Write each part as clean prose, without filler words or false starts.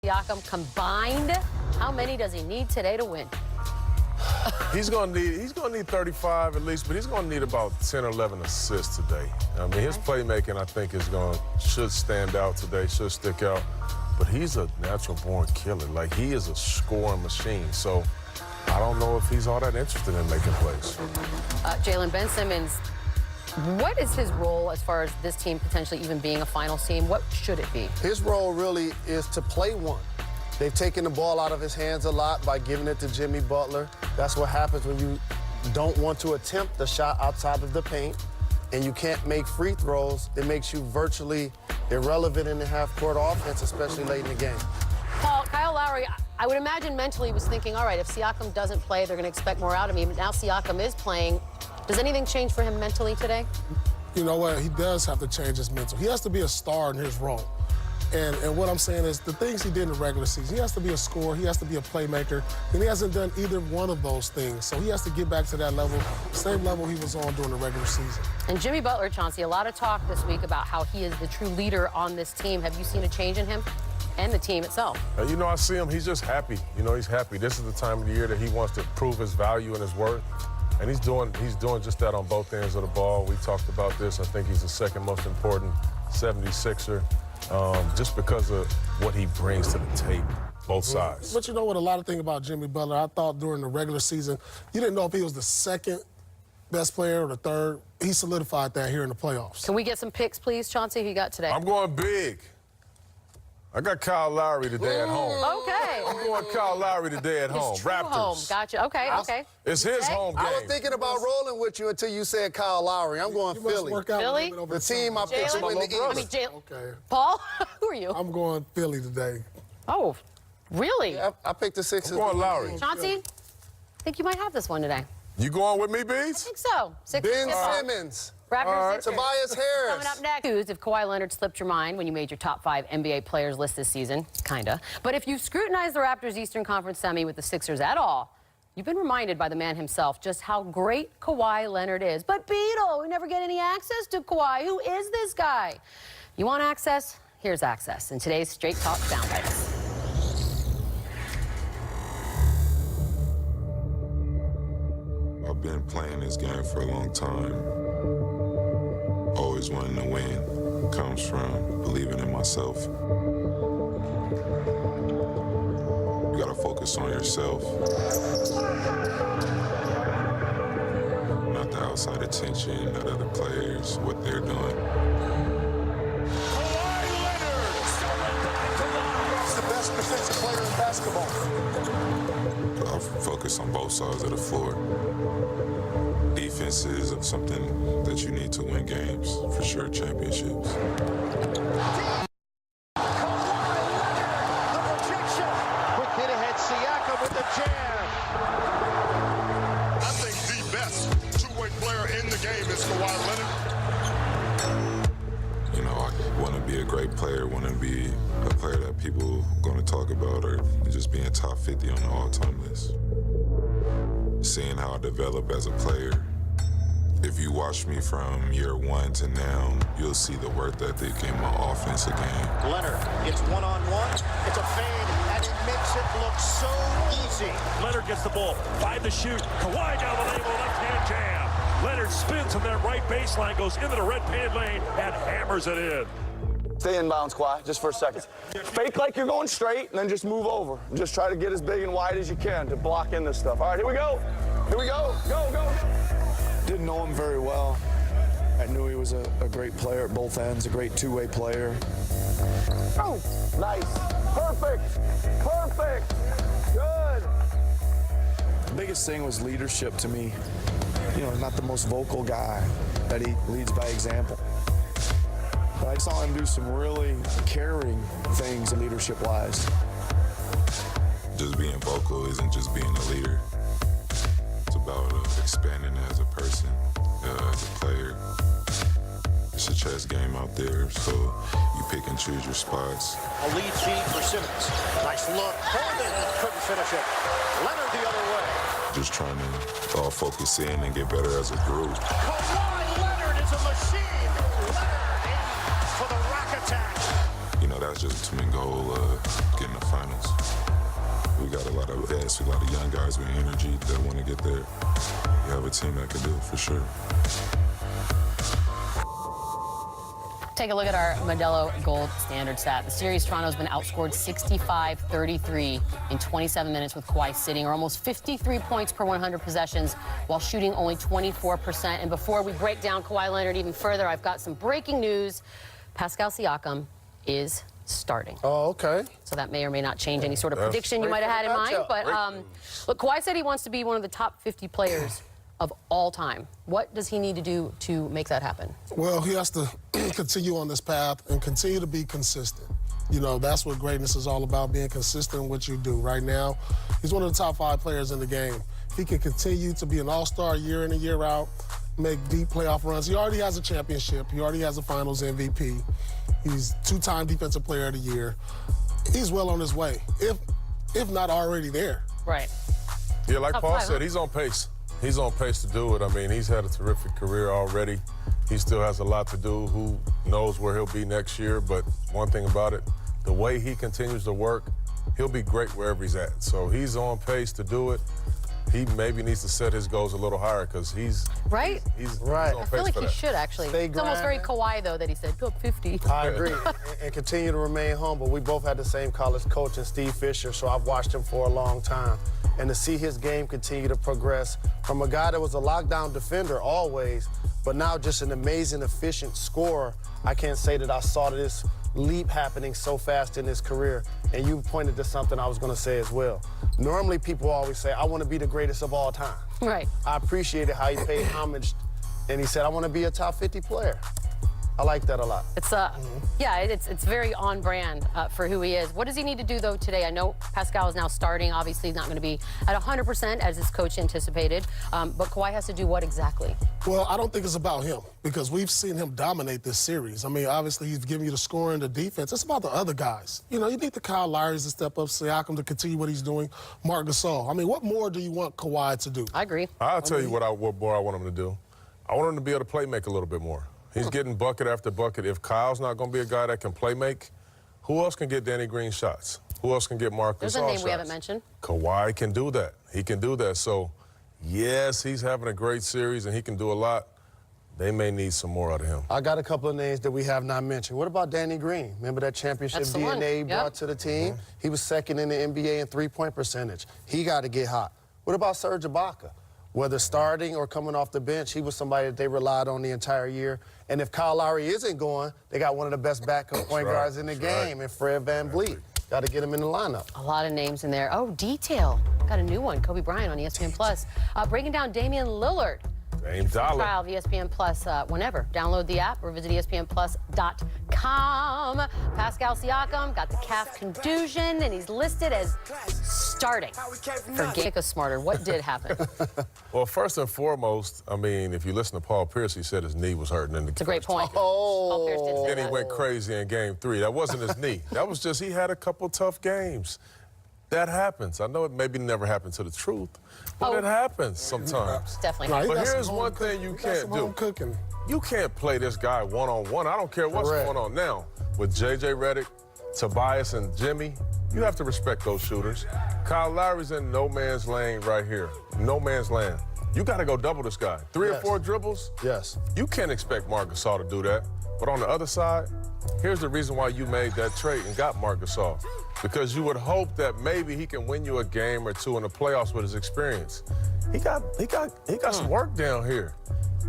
Siakam combined. How many does he need today to win? He's gonna need 35 at least, but he's gonna need about 10 or 11 assists today. I mean, his playmaking, I think, should stand out today, should stick out. But he's a natural-born killer. Like, he is a scoring machine. So I don't know if he's all that interested in making plays. Jalen, Ben Simmons, what is his role as far as this team potentially even being a finals team? What should it be? His role really is to play one. They've taken the ball out of his hands a lot by giving it to Jimmy Butler. That's what happens when you don't want to attempt the shot outside of the paint and you can't make free throws. It makes you virtually irrelevant in the half-court offense, especially late in the game. Paul, Kyle Lowry, I would imagine mentally was thinking, all right, if Siakam doesn't play, they're going to expect more out of me. But now Siakam is playing. Does anything change for him mentally today? You know what? He does have to change his mental. He has to be a star in his role. And what I'm saying is the things he did in the regular season, he has to be a scorer, he has to be a playmaker, and he hasn't done either one of those things. So he has to get back to that level, same level he was on during the regular season. And Jimmy Butler, Chauncy, a lot of talk this week about how he is the true leader on this team. Have you seen a change in him and the team itself? You know, I see him, he's just happy. You know, he's happy. This is the time of the year that he wants to prove his value and his worth. And he's doing just that on both ends of the ball. We talked about this. I think he's the second most important 76er. Just because of what he brings to the table, both sides. But you know what, a lot of things about Jimmy Butler, I thought during the regular season, you didn't know if he was the second best player or the third. He solidified that here in the playoffs. Can we get some picks, please, Chauncy, who you got today? I'm going big. I got Kyle Lowry today at home. Okay. I'm going Kyle Lowry today at home. Raptors. Home. Gotcha. Okay, okay. It's his home game. I was thinking about rolling with you until you said Kyle Lowry. I'm going Philly. Philly? The team I picked to win the East. I mean, Jalen. Okay. Paul, who are you? I'm going Philly today. Oh, really? Yeah, I picked the Sixers. I'm going Lowry. Chauncey, I think you might have this one today. You going with me, Bees? I think so. Sixers Ben tip-off. Simmons. Raptors, Sixers. Tobias Harris. Coming up next, if Kawhi Leonard slipped your mind when you made your top 5 NBA players list this season, kinda. But if you scrutinize the Raptors' Eastern Conference semi with the Sixers at all, you've been reminded by the man himself just how great Kawhi Leonard is. But Beetle, we never get any access to Kawhi. Who is this guy? You want access? Here's access in today's Straight Talk Soundbites. I've been playing this game for a long time. Always wanting to win. Comes from believing in myself. You gotta focus on yourself. Not the outside attention, not other players, what they're doing. Kawhi Leonard! He's the best defensive player in basketball. I focus on both sides of the floor. Defense is something that you need to win games, for sure, championships. The projection. Quick hit ahead, Siakam with the jam. I think the best two-way player in the game is Kawhi Leonard. You know, I want to be a great player, want to be a player that people are going to talk about, or just being top 50 on the all-time list. Seeing how I develop as a player. If you watch me from year 1 to now, you'll see the work ethic in my offensive game. Leonard, it's one-on-one. It's a fade, and it makes it look so easy. Leonard gets the ball, 5 to shoot. Kawhi down the lane with a left-hand jam. Leonard spins on that right baseline, goes into the red-pad lane, and hammers it in. Stay in bounds, Kawhi, just for a second. Fake like you're going straight, and then just move over. Just try to get as big and wide as you can to block in this stuff. All right, here we go. Here we go. Go, go, go. Didn't know him very well. I knew he was a great player at both ends, a great two-way player. Oh, nice. Perfect. Perfect. Good. The biggest thing was leadership to me. You know, not the most vocal guy, that he leads by example. But I saw him do some really caring things leadership-wise. Just being vocal isn't just being a leader. It's about expanding as a person, as a player. It's a chess game out there, so you pick and choose your spots. A lead feed for Simmons. Nice look. Corbin couldn't finish it. Leonard the other way. Just trying to all focus in and get better as a group. Kawhi Leonard is a machine. Leonard in for the rock attack. You know, that's just the ultimate goal of getting the finals. bias. A lot of young guys with energy that want to get there. You have a team that can do it for sure. Take a look at our Modelo Gold Standard stat. The series, Toronto's been outscored 65-33 in 27 minutes with Kawhi sitting, or almost 53 points per 100 possessions, while shooting only 24%. And before we break down Kawhi Leonard even further, I've got some breaking news. Pascal Siakam is starting. Oh, okay. So that may or may not change any sort of prediction you might have had in mind. But look, Kawhi said he wants to be one of the top 50 players of all time. What does he need to do to make that happen? Well, he has to continue on this path and continue to be consistent. You know, that's what greatness is all about, being consistent in what you do. Right now, he's one of the top 5 players in the game. He can continue to be an all-star year in and year out, make deep playoff runs. He already has a championship. He already has a finals MVP. He's 2-time defensive player of the year. He's well on his way, if not already there. Right. Yeah, like Top Paul 5, said, he's on pace. He's on pace to do it. I mean, he's had a terrific career already. He still has a lot to do. Who knows where he'll be next year? But one thing about it, the way he continues to work, he'll be great wherever he's at. So he's on pace to do it. He maybe needs to set his goals a little higher because he's on Right. pace I feel like for he that. should, actually. Stay It's almost very grinding. Kawhi, though, that he said, go up 50. I agree. and continue to remain humble. We both had the same college coach in Steve Fisher, so I've watched him for a long time. And to see his game continue to progress from a guy that was a lockdown defender always, but now just an amazing, efficient scorer, I can't say that I saw this leap happening so fast in his career. And you pointed to something I was going to say as well. Normally, people always say, I want to be the greatest of all time. Right. I appreciated how he paid homage, and he said, I want to be a top 50 player. I like that a lot. It's yeah, it's very on brand for who he is. What does he need to do though today? I know Pascal is now starting. Obviously, he's not going to be at 100% as his coach anticipated. But Kawhi has to do what exactly? Well, I don't think it's about him because we've seen him dominate this series. I mean, obviously, he's giving you the scoring, the defense. It's about the other guys. You know, you need the Kyle Lowrys to step up, Siakam to continue what he's doing, Marc Gasol. I mean, what more do you want Kawhi to do? I agree. I'll tell you what more I want him to do. I want him to be able to play make a little bit more. He's getting bucket after bucket. If Kyle's not going to be a guy that can play make, who else can get Danny Green shots? Who else can get Marc Gasol shots? There's a name we haven't mentioned. Kawhi can do that. He can do that. So, yes, he's having a great series and he can do a lot. They may need some more out of him. I got a couple of names that we have not mentioned. What about Danny Green? Remember that championship That's the one. DNA he Yep. brought to the team? He was second in the NBA in three-point percentage. He got to get hot. What about Serge Ibaka? Whether starting or coming off the bench, he was somebody that they relied on the entire year. And if Kyle Lowry isn't going, they got one of the best backup point guards in the game, and Fred VanVleet. Got to get him in the lineup. A lot of names in there. Oh, detail. Got a new one. Kobe Bryant on ESPN Plus. Breaking down Damian Lillard. Dame Dollar. Trial of ESPN Plus whenever. Download the app or visit ESPNplus.com. Pascal Siakam got the calf contusion, and he's listed as starting for Make Us Smarter. What did happen? Well, first and foremost, I mean, if you listen to Paul Pierce, he said his knee was hurting in the It's a great point. Paul Pierce did say Then he that. went crazy in game 3. That wasn't his knee. That was just he had a couple tough games. That happens. I know it maybe never happened to the truth, but it happens sometimes. Definitely. Nah, he But got here's some one home thing you he got can't some do. home cooking. You can't play this guy one-on-one. I don't care what's Correct. going on now. With J.J. Redick, Tobias, and Jimmy, you have to respect those shooters. Kyle Lowry's in no man's lane right here. No man's land. You got to go double this guy. 3 or 4 dribbles? Yes. You can't expect Marc Gasol to do that. But on the other side, here's the reason why you made that trade and got Marc Gasol. Because you would hope that maybe he can win you a game or two in the playoffs with his experience. He got some work down here.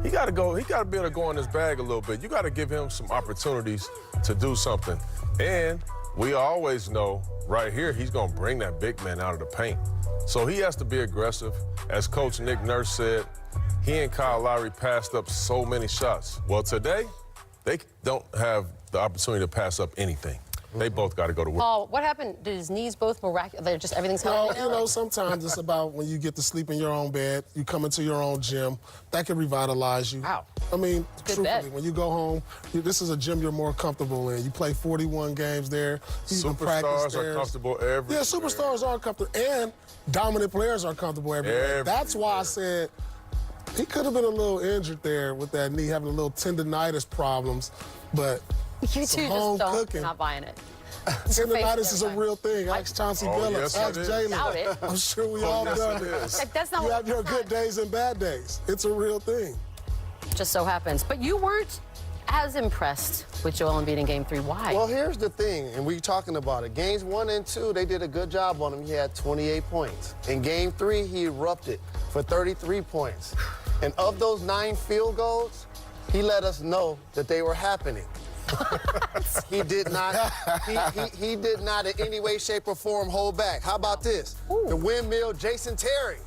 He got to be able to go in his bag a little bit. You got to give him some opportunities to do something. And we always know right here he's going to bring that big man out of the paint. So he has to be aggressive. As Coach Nick Nurse said, he and Kyle Lowry passed up so many shots. Well, today, they don't have the opportunity to pass up anything. They both got to go to work. Paul, what happened? Did his knees both miraculous? Just everything's Well, healthy you now? know, sometimes it's about when you get to sleep in your own bed, you come into your own gym, that can revitalize you. Wow. I mean, Good truthfully, bet. when you go home, this is a gym you're more comfortable in. You play 41 games there. You can practice Superstars there. are comfortable every Yeah, superstars are comfortable, and dominant players are comfortable everywhere. That's why I said he could have been a little injured there with that knee, having a little tendonitis problems, but You two some just home don't. cooking. Not buying it. Tendonitis is a real thing. Ask Chauncy Billups. yes, Ask it is. Jalen. Doubt it. I'm sure we all done it. That's not You what have your good days and bad days. It's a real thing. just so happens. But you weren't as impressed with Joel Embiid in Game 3. Why? Well, here's the thing, and we're talking about it. Games 1 and 2, they did a good job on him. He had 28 points. In Game 3, he erupted for 33 points. And of those 9 field goals, he let us know that they were happening. He did not in any way, shape, or form hold back. How about this? The windmill Jason Terry.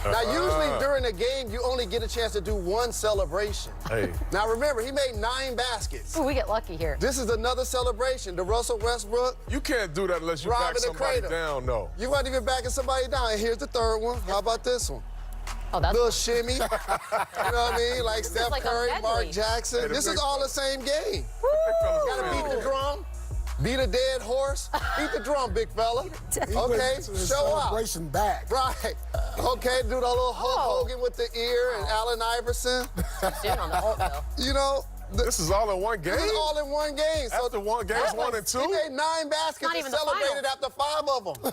Now, usually during a game, you only get a chance to do one celebration. Hey. Now, remember, he made 9 baskets. Ooh, we get lucky here. This is another celebration. The Russell Westbrook. You can't do that unless you Robbing back the somebody cradle. down, no. You weren't even backing somebody down. And here's the third one. How about this one? Oh, that's Little shimmy. You know what I mean? Like Steph like a Curry, medley. Mark Jackson. Hey, the this big is all the same game. Gotta beat the drum. Beat a dead horse. Beat the drum, big fella. He Okay, went to his show up. celebration back. Right. Okay, do the little Hulk Hogan with the ear and Allen Iverson. Dude on the Hulk, though. You know, This is all in one game? this is all in one game. So After one, games 1 and 2? he made 9 baskets Not and even the celebrated finals. after 5 of them.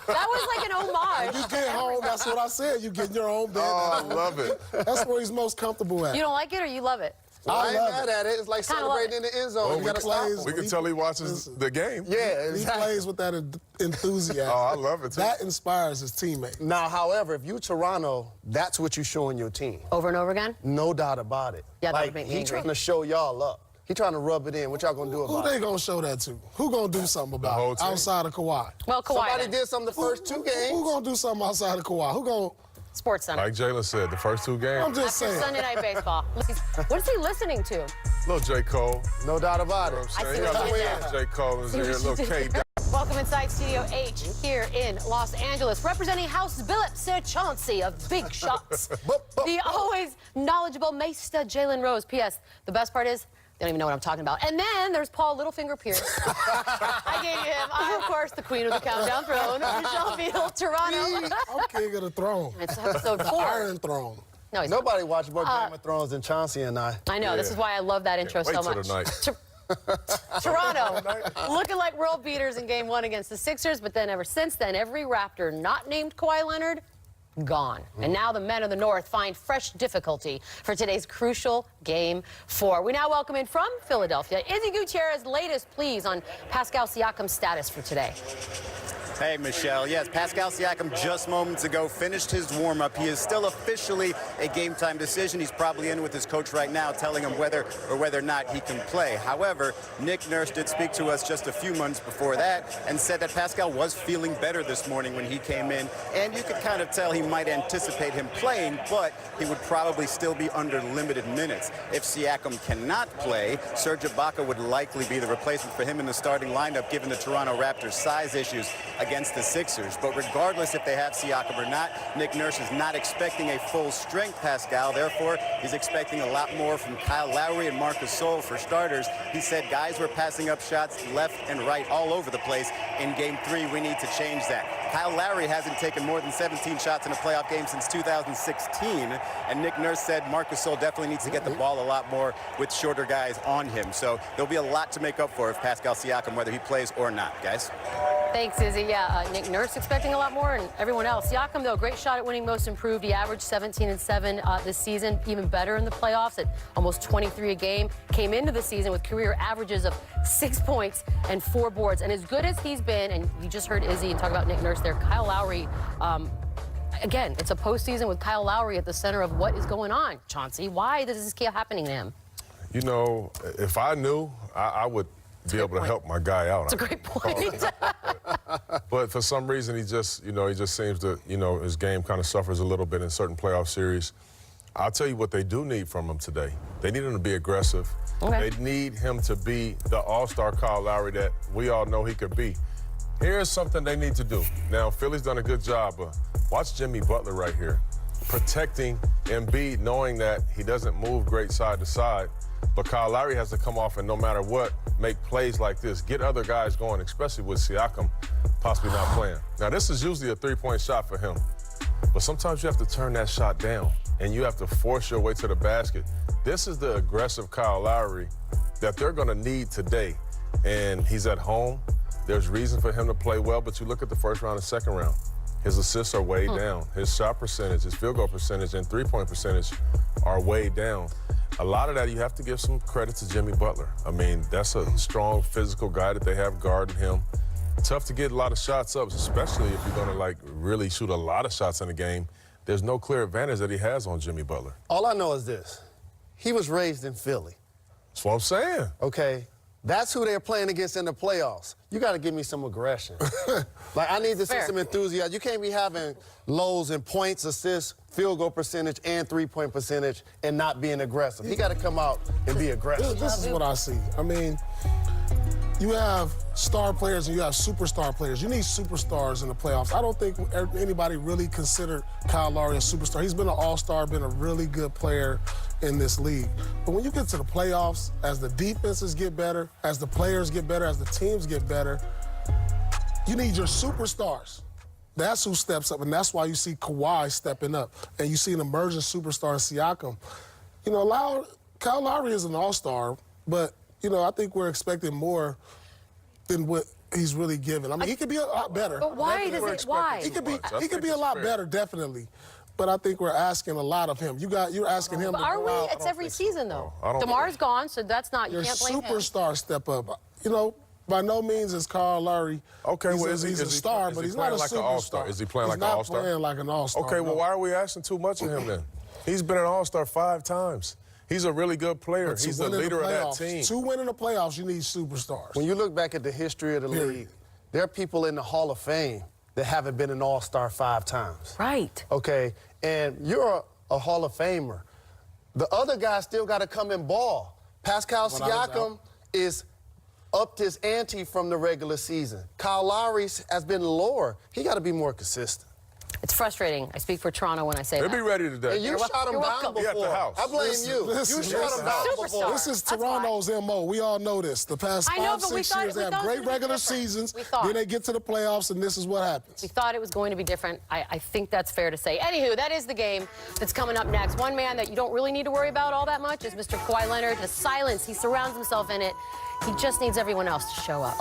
That was like an homage. You get home, that's what I said. You get in your own bed. Oh, I love it. That's where he's most comfortable at. You don't like it or you love it? I ain't love mad at it. It's like Kinda love celebrating in the end zone. Well, You gotta stop plays- him. We can tell he watches the game. Yeah, He exactly. plays with that enthusiasm. Oh, I love it, too. That inspires his teammates. Now, however, if you Toronto, that's what you show in your team. Over and over again? No doubt about it. Yeah, that like, would make me he angry. trying to show y'all up. He trying to rub it in. What y'all gonna do Who about they it? gonna show that to? Who gonna do something about whole it team. outside of Kawhi? Well, Kawhi. Somebody then. did something the first 2 games. Who gonna do something outside of Kawhi? Who gonna? Sports Center. Like Jalen said, the first 2 games. I'm just After saying. Sunday Night Baseball. What is he listening to? Little J. Cole. No doubt about it. I see You what got you did little there. J. Cole in See here, what you little did K. Welcome inside Studio H here in Los Angeles, representing House Billups, Sir Chauncy of Big Shots. The always knowledgeable Maester Jalen Rose. P.S. The best part is, they don't even know what I'm talking about. And then there's Paul Littlefinger Pierce. I gave you him. I'm, of course, the queen of the countdown throne, Michelle Beadle, Toronto. I'm king of the throne. It's episode 4. Iron Throne. No, he's not. Nobody watched more Game of Thrones than Chauncey and I. I know. This is why I love that intro Wait so till much. tonight. Toronto looking like world beaters in Game 1 against the Sixers, but then ever since then, every Raptor not named Kawhi Leonard, gone. And now the men of the North find fresh difficulty for today's crucial Game 4. We now welcome in from Philadelphia, Izzy Gutierrez's latest pleas on Pascal Siakam's status for today. Hey, Michelle. Yes, Pascal Siakam just moments ago finished his warm-up. He is still officially a game-time decision. He's probably in with his coach right now telling him whether or not he can play. However, Nick Nurse did speak to us just a few months before that and said that Pascal was feeling better this morning when he came in. And you could kind of tell he might anticipate him playing, but he would probably still be under limited minutes. If Siakam cannot play, Serge Ibaka would likely be the replacement for him in the starting lineup, given the Toronto Raptors' size issues against the Sixers. But regardless if they have Siakam or not, Nick Nurse is not expecting a full-strength Pascal. Therefore, he's expecting a lot more from Kyle Lowry and Marc Gasol for starters. He said guys were passing up shots left and right all over the place. In Game 3, we need to change that. Kyle Lowry hasn't taken more than 17 shots in a playoff game since 2016. And Nick Nurse said Marc Gasol definitely needs to get the ball a lot more with shorter guys on him. So there'll be a lot to make up for if Pascal Siakam, whether he plays or not, guys. Thanks, Izzy. Yeah, Nick Nurse expecting a lot more, and everyone else. Siakam, though, great shot at winning most improved. He averaged 17 and 7 this season, even better in the playoffs at almost 23 a game. Came into the season with career averages of 6 points and 4 boards. And as good as he's been, and you just heard Izzy talk about Nick Nurse there, Kyle Lowry, again, it's a postseason with Kyle Lowry at the center of what is going on. Chauncey, why does this keep happening to him? You know, if I knew, I would be able to help my guy out. It's a great point. But for some reason, he just seems to, his game kind of suffers a little bit in certain playoff series. I'll tell you what they do need from him today. They need him to be aggressive. Okay. They need him to be the all-star Kyle Lowry that we all know he could be. Here's something they need to do. Now, Philly's done a good job, but watch Jimmy Butler right here, protecting Embiid, knowing that he doesn't move great side to side. But Kyle Lowry has to come off and no matter what, make plays like this, get other guys going, especially with Siakam possibly not playing. Now, this is usually a three-point shot for him, but sometimes you have to turn that shot down and you have to force your way to the basket. This is the aggressive Kyle Lowry that they're going to need today. and he's at home. There's reason for him to play well, but you look at the first round and second round. His assists are way down. His shot percentage, his field goal percentage, and three-point percentage are way down. A lot of that, you have to give some credit to Jimmy Butler. I mean, that's a strong physical guy that they have guarding him. Tough to get a lot of shots up, especially if you're going to, really shoot a lot of shots in the game. There's no clear advantage that he has on Jimmy Butler. All I know is this. He was raised in Philly. That's what I'm saying. Okay? That's who they're playing against in the playoffs. You got to give me some aggression. I need to see some enthusiasm. You can't be having lows in points, assists, field goal percentage, and three-point percentage and not being aggressive. He got to come out and be aggressive. This is what I see. I mean, you have star players and you have superstar players. You need superstars in the playoffs. I don't think anybody really considered Kyle Lowry a superstar. He's been an all-star, been a really good player in this league. But when you get to the playoffs, as the defenses get better, as the players get better, as the teams get better, you need your superstars. That's who steps up, and that's why you see Kawhi stepping up, and you see an emerging superstar in Siakam. You know, Kyle Lowry is an all-star, but I think we're expecting more than what he's really given. I mean, he could be a lot better. But why does it? Why? He could be a lot better, definitely. But I think we're asking a lot of him. You're asking him to go out. It's every season, though. DeMar's gone, so that's not. You can't blame him. Your superstar step up. By no means is Kyle Lowry. Okay, he's a star, but he's not a superstar. Is he playing like an all-star? He's not playing like an all-star. Okay, well, why are we asking too much of him then? He's been an all-star 5 times. He's a really good player. He's the leader of that team. To win in the playoffs, you need superstars. When you look back at the history of the league, there are people in the Hall of Fame that haven't been an all-star 5 times. Right. Okay, and you're a Hall of Famer. The other guy still got to come and ball. Pascal Siakam is upped his ante from the regular season. Kyle Lowry has been lower. He got to be more consistent. It's frustrating. I speak for Toronto when I say that. They'll be ready today. And you shot him down before. At the house. I blame you. You shot him down before. This is Toronto's MO. We all know this. The past 5-6 years, they have great regular seasons. Then they get to the playoffs, and this is what happens. We thought it was going to be different. I think that's fair to say. Anywho, that is the game that's coming up next. One man that you don't really need to worry about all that much is Mr. Kawhi Leonard. The silence, he surrounds himself in it. He just needs everyone else to show up.